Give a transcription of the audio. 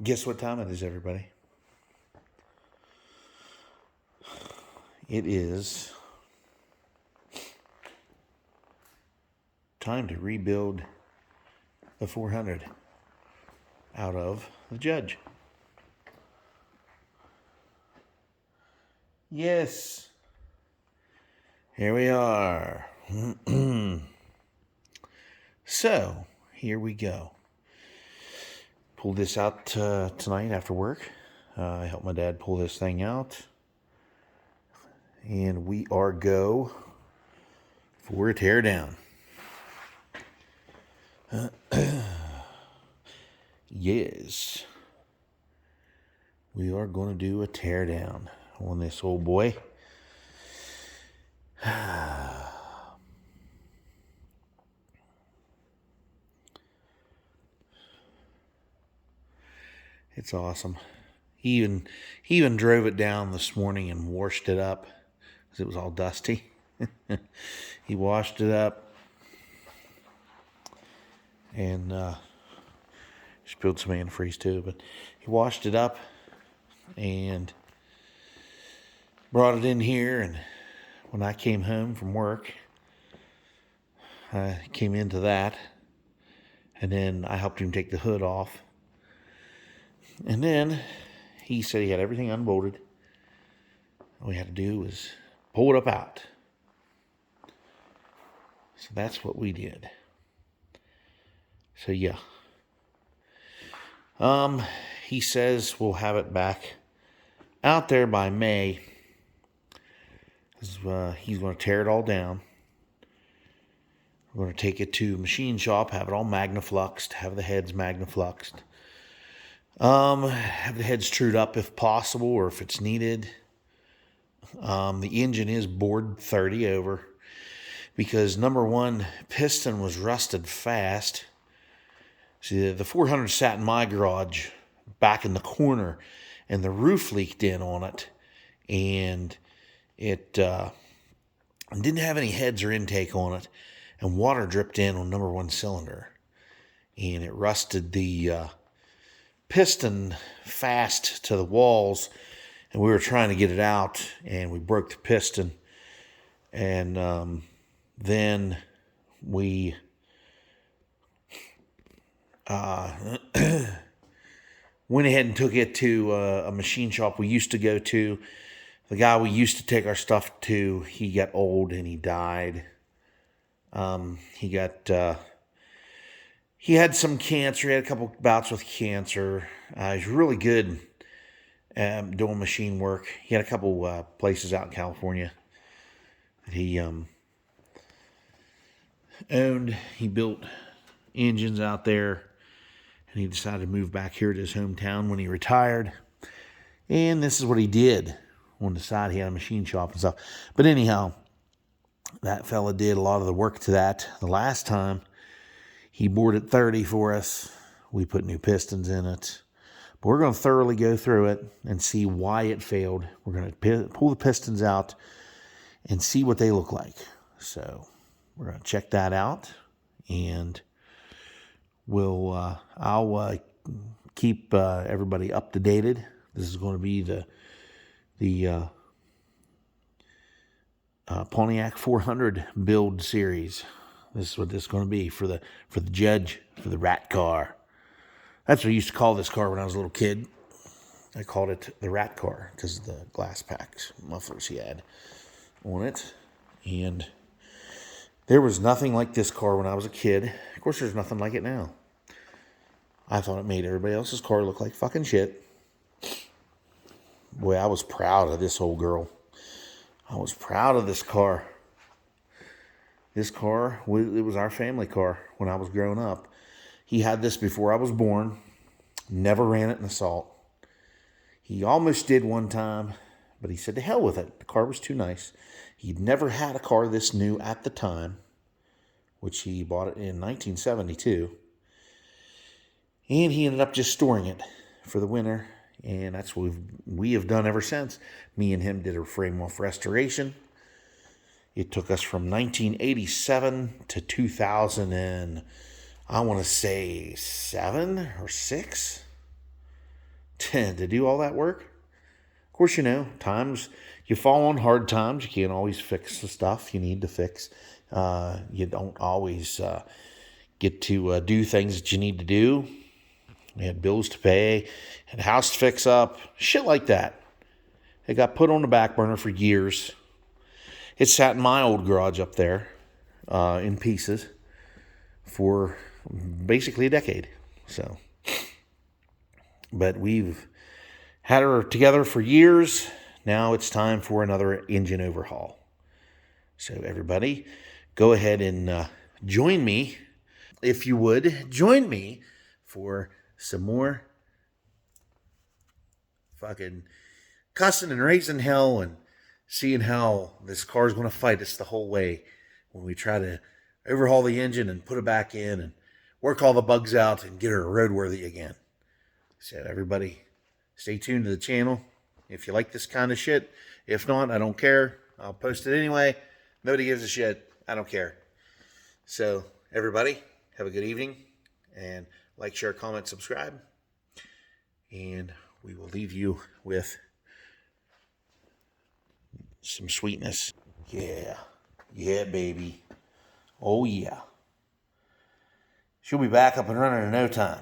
Guess what time it is, everybody? It is time to rebuild the 400 out of the Judge. Yes. Here we are. So, here we go. Pulled this out tonight after work. I helped my dad pull this thing out. And we are go for a teardown. Yes. We are going to do a teardown on this old boy. It's awesome. He even drove it down this morning and washed it up because it was all dusty. He washed it up and spilled some antifreeze too, but he washed it up and brought it in here. And when I came home from work, I came into that, and then I helped him take the hood off. And then he said he had everything unbolted. All we had to do was pull it up out. So that's what we did. So yeah. He says we'll have it back out there by May. He's going to tear it all down. We're going to take it to machine shop, have it all magnafluxed, have the heads magnafluxed. Have the heads trued up if possible or if it's needed. The engine is bored 30 over because number one, piston was rusted fast. See, the 400 sat in my garage back in the corner and the roof leaked in on it, and it didn't have any heads or intake on it, and water dripped in on number one cylinder, and it rusted the piston fast to the walls, and we were trying to get it out, and we broke the piston, and then we went ahead and took it to a machine shop we used to go to. The guy we used to take our stuff to, he got old and he died. He had some cancer. He had a couple bouts with cancer. He's really good at doing machine work. He had a couple places out in California that he owned. He built engines out there, and he decided to move back here to his hometown when he retired. And this is what he did on the side. He had a machine shop and stuff. But anyhow, that fella did a lot of the work to that. The last time, he bored it 30 for us. We put new pistons in it. But we're going to thoroughly go through it and see why it failed. We're going to pull the pistons out and see what they look like. So we're going to check that out, and I'll keep everybody up to date. This is going to be the Pontiac 400 build series. This is what this is going to be for the Judge, for the rat car. That's what I used to call this car when I was a little kid. I called it the rat car because of the glass packs, mufflers he had on it. And there was nothing like this car when I was a kid. Of course, there's nothing like it now. I thought it made everybody else's car look like fucking shit. Boy, I was proud of this old girl. I was proud of this car. This car, it was our family car when I was growing up. He had this before I was born. Never ran it in assault. He almost did one time, but he said to hell with it. The car was too nice. He'd never had a car this new at the time, which he bought it in 1972. And he ended up just storing it for the winter. And that's what we have done ever since. Me and him did a frame off restoration. It took us from 1987 to 2000 and I want to say 7 or 6. to do all that work. Of course, you know, times you fall on hard times. You can't always fix the stuff you need to fix. You don't always get to do things that you need to do. You had bills to pay, had a house to fix up, shit like that. It got put on the back burner for years. It sat in my old garage up there in pieces for basically a decade. So, but we've had her together for years. Now it's time for another engine overhaul. So everybody, go ahead and join me. If you would, join me for some more fucking cussing and raising hell and seeing how this car is going to fight us the whole way when we try to overhaul the engine and put it back in and work all the bugs out and get her roadworthy again. So everybody, stay tuned to the channel if you like this kind of shit. If not, I don't care. I'll post it anyway. Nobody gives a shit. I don't care. So everybody, have a good evening. And like, share, comment, subscribe. And we will leave you with some sweetness. Yeah. Yeah, baby. Oh, yeah. She'll be back up and running in no time.